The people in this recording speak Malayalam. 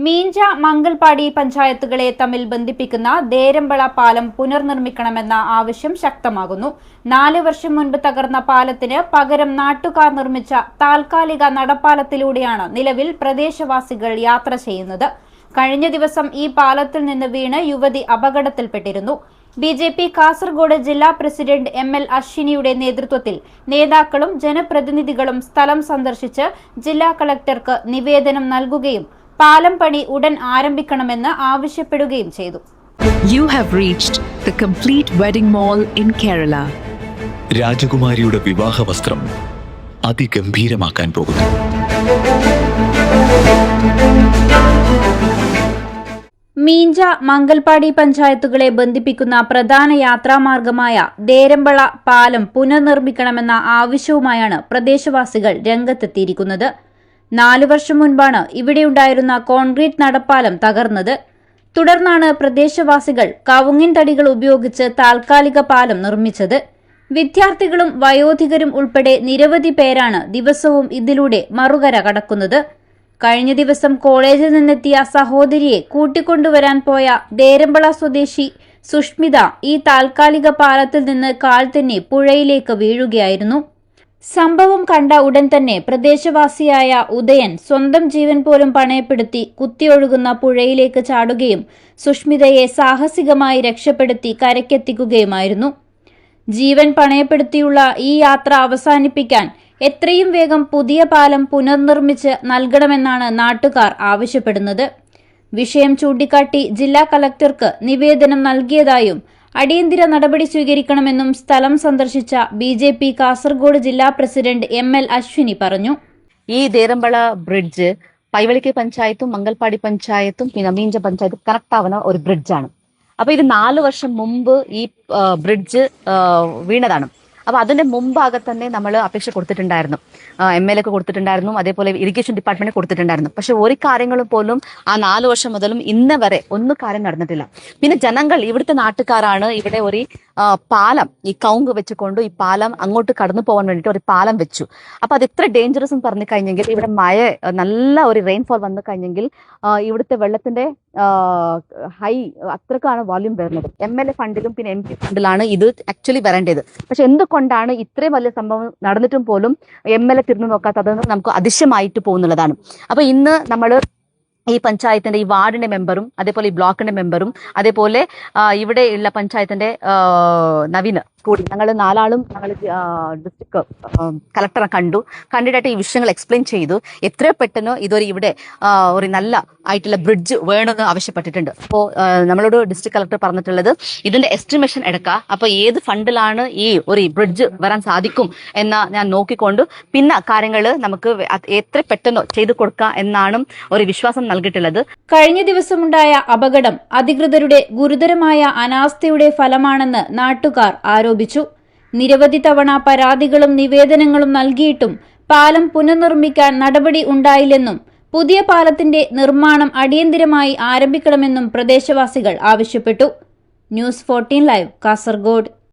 മീഞ്ച മംഗൽപാടി പഞ്ചായത്തുകളെ തമ്മിൽ ബന്ധിപ്പിക്കുന്ന ദേരമ്പള പാലം പുനർനിർമ്മിക്കണമെന്ന ആവശ്യം ശക്തമാകുന്നു. 4 വർഷം മുൻപ് തകർന്ന പാലത്തിന് പകരം നാട്ടുകാർ നിർമ്മിച്ച താൽക്കാലിക നടപ്പാലത്തിലൂടെയാണ് നിലവിൽ പ്രദേശവാസികൾ യാത്ര ചെയ്യുന്നത്. കഴിഞ്ഞ ദിവസം ഈ പാലത്തിൽ നിന്ന് വീണ് യുവതി അപകടത്തിൽപ്പെട്ടിരുന്നു. ബി.ജെ.പി. കാസർഗോഡ് ജില്ലാ പ്രസിഡന്റ് എം.എൽ. അശ്വിനിയുടെ നേതൃത്വത്തിൽ നേതാക്കളും ജനപ്രതിനിധികളും സ്ഥലം സന്ദർശിച്ച് ജില്ലാ കളക്ടർക്ക് നിവേദനം നൽകുകയും പാലം പണി ഉടൻ ആരംഭിക്കണമെന്ന് ആവശ്യപ്പെടുകയും ചെയ്തു. You have reached the complete wedding mall in Kerala. രാജകുമാരിയുടെ വിവാഹ വസ്ത്രം അതിഗംഭീരമാക്കാൻ പോകുന്നു. മീഞ്ച മംഗൽപാടി പഞ്ചായത്തുകളെ ബന്ധിപ്പിക്കുന്ന പ്രധാന യാത്രാമാർഗമായ ദേരമ്പള പാലം പുനർനിർമ്മിക്കണമെന്ന ആവശ്യവുമായാണ് പ്രദേശവാസികൾ രംഗത്തെത്തിയിരിക്കുന്നത്. 4 വർഷം മുൻപാണ് ഇവിടെയുണ്ടായിരുന്ന കോൺക്രീറ്റ് നടപ്പാലം തകർന്നത്. തുടർന്നാണ് പ്രദേശവാസികൾ കവുങ്ങിൻ തടികൾ ഉപയോഗിച്ച് താൽക്കാലിക പാലം നിർമ്മിച്ചത്. വിദ്യാർത്ഥികളും വയോധികരും ഉൾപ്പെടെ നിരവധി പേരാണ് ദിവസവും ഇതിലൂടെ മറുകര കടക്കുന്നത്. കഴിഞ്ഞ ദിവസം കോളേജിൽ നിന്നെത്തിയ സഹോദരിയെ കൂട്ടിക്കൊണ്ടുവരാൻ പോയ ദേരമ്പള സ്വദേശി സുഷ്മിത ഈ താൽക്കാലിക പാലത്തിൽ നിന്ന് കാൽ തെന്നി പുഴയിലേക്ക് വീഴുകയായിരുന്നു. സംഭവം കണ്ട ഉടൻ തന്നെ പ്രദേശവാസിയായ ഉദയൻ സ്വന്തം ജീവൻ പോലും പണയപ്പെടുത്തി കുത്തിയൊഴുകുന്ന പുഴയിലേക്ക് ചാടുകയും സുഷ്മിതയെ സാഹസികമായി രക്ഷപ്പെടുത്തി കരയ്ക്കെത്തിക്കുകയുമായിരുന്നു. ജീവൻ പണയപ്പെടുത്തിയുള്ള ഈ യാത്ര അവസാനിപ്പിക്കാൻ എത്രയും വേഗം പുതിയ പാലം പുനർനിർമ്മിച്ച് നൽകണമെന്നാണ് നാട്ടുകാർ ആവശ്യപ്പെടുന്നത്. വിഷയം ചൂണ്ടിക്കാട്ടി ജില്ലാ കളക്ടർക്ക് നിവേദനം നൽകിയതായും അടിയന്തര നടപടി സ്വീകരിക്കണമെന്നും സ്ഥലം സന്ദർശിച്ച ബി.ജെ.പി. കാസർഗോഡ് ജില്ലാ പ്രസിഡന്റ് എം.എൽ. അശ്വിനി പറഞ്ഞു. ഈ ദേരമ്പള ബ്രിഡ്ജ് പൈവളിക്കൽ പഞ്ചായത്തും മംഗൽപാടി പഞ്ചായത്തും പിന്നെ മീഞ്ച പഞ്ചായത്തും കണക്ട് ആവുന്ന ഒരു ബ്രിഡ്ജാണ്. അപ്പൊ ഇത് 4 വർഷം മുമ്പ് ഈ ബ്രിഡ്ജ് വീണതാണ്. അപ്പൊ അതിന്റെ മുമ്പാകെ തന്നെ നമ്മൾ അപേക്ഷ കൊടുത്തിട്ടുണ്ടായിരുന്നു, MLA കൊടുത്തിട്ടുണ്ടായിരുന്നു, അതേപോലെ ഇറിഗേഷൻ ഡിപ്പാർട്ട്മെന്റ് കൊടുത്തിട്ടുണ്ടായിരുന്നു. പക്ഷെ ഒരു കാര്യങ്ങളും പോലും ആ 4 വർഷം മുതലും ഇന്ന് വരെ ഒന്നും കാര്യം നടന്നിട്ടില്ല. പിന്നെ ജനങ്ങൾ, ഇവിടുത്തെ നാട്ടുകാരാണ് ഇവിടെ ഒരു പാലം, ഈ കൗങ്ക് വെച്ചുകൊണ്ട് ഈ പാലം അങ്ങോട്ട് കടന്നു പോകാൻ വേണ്ടിയിട്ട് ഒരു പാലം വെച്ചു. അപ്പൊ അത് എത്ര ഡേഞ്ചറസ് എന്ന് പറഞ്ഞു കഴിഞ്ഞെങ്കിൽ, ഇവിടെ നല്ല ഒരു റെയിൻഫോൾ വന്നു കഴിഞ്ഞെങ്കിൽ ഇവിടുത്തെ വെള്ളത്തിന്റെ ഹൈ അത്രക്കാണ് വോള്യൂം വരുന്നത്. MLA ഫണ്ടിലും പിന്നെ MP ഫണ്ടിലാണ് ഇത് ആക്ച്വലി വരേണ്ടത്. പക്ഷെ എന്തുകൊണ്ടാണ് ഇത്രയും വലിയ സംഭവം നടന്നിട്ടും പോലും MLA തിരിഞ്ഞു നോക്കാത്തതെന്ന് നമുക്ക് അതിശയമായിട്ട് പോകുന്നുള്ളതാണ്. അപ്പൊ ഇന്ന് നമ്മൾ ഈ പഞ്ചായത്തിന്റെ, ഈ വാർഡിന്റെ മെമ്പറും അതേപോലെ ഈ ബ്ലോക്കിന്റെ മെമ്പറും അതേപോലെ ഇവിടെയുള്ള പഞ്ചായത്തിന്റെ നവീന് കൂടി ഞങ്ങൾ 4 ആളും ഞങ്ങൾ ഡിസ്ട്രിക്ട് കളക്ടറെ കണ്ടിട്ട് ഈ വിഷയങ്ങൾ എക്സ്പ്ലെയിൻ ചെയ്തു. എത്രയോ പെട്ടെന്ന് ഇതൊരു ഇവിടെ ഒരു നല്ല ആയിട്ടുള്ള ബ്രിഡ്ജ് വേണമെന്ന് ആവശ്യപ്പെട്ടിട്ടുണ്ട്. അപ്പോൾ നമ്മളോട് ഡിസ്ട്രിക്ട് കളക്ടർ പറഞ്ഞിട്ടുള്ളത് ഇതിന്റെ എസ്റ്റിമേഷൻ എടുക്കുക, അപ്പൊ ഏത് ഫണ്ടിലാണ് ഈ ഒരു ബ്രിഡ്ജ് വരാൻ സാധിക്കും എന്ന് ഞാൻ നോക്കിക്കൊണ്ട് പിന്നെ കാര്യങ്ങൾ നമുക്ക് എത്ര പെട്ടെന്ന് ചെയ്തു കൊടുക്കുക എന്നാണ് ഒരു വിശ്വാസം നൽകിയിട്ടുള്ളത്. കഴിഞ്ഞ ദിവസമുണ്ടായ അപകടം അധികൃതരുടെ ഗുരുതരമായ അനാസ്ഥയുടെ ഫലമാണെന്ന് നാട്ടുകാർ ആരോപിച്ചു. നിരവധി തവണ പരാതികളും നിവേദനങ്ങളും നൽകിയിട്ടും പാലം പുനർനിർമ്മിക്കാൻ നടപടി ഉണ്ടായില്ലെന്നും പുതിയ പാലത്തിന്റെ നിർമ്മാണം അടിയന്തരമായി ആരംഭിക്കണമെന്നും പ്രദേശവാസികൾ ആവശ്യപ്പെട്ടു. News 14 live, Kasaragod.